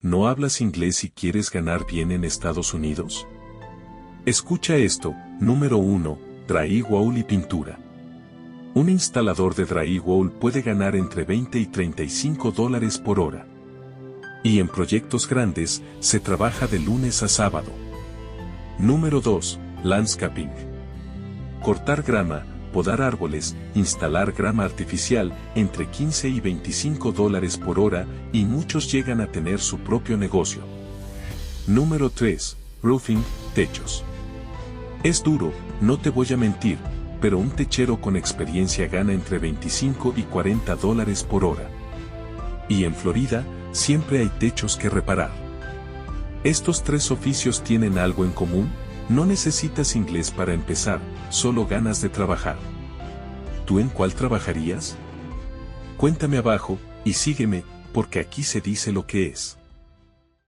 ¿no hablas inglés y quieres ganar bien en Estados Unidos? Escucha esto. Número 1. Drywall y pintura. Un instalador de drywall puede ganar entre 20 y $35 por hora. Y en proyectos grandes, se trabaja de lunes a sábado. Número 2. Landscaping. Cortar grama, podar árboles, instalar grama artificial, entre 15 y $25 por hora, y muchos llegan a tener su propio negocio. Número 3. Roofing, techos. Es duro, no te voy a mentir, pero un techero con experiencia gana entre 25 y $40 por hora. Y en Florida, siempre hay techos que reparar. Estos tres oficios tienen algo en común. No necesitas inglés para empezar, solo ganas de trabajar. ¿Tú en cuál trabajarías? Cuéntame abajo, y sígueme, porque aquí se dice lo que es.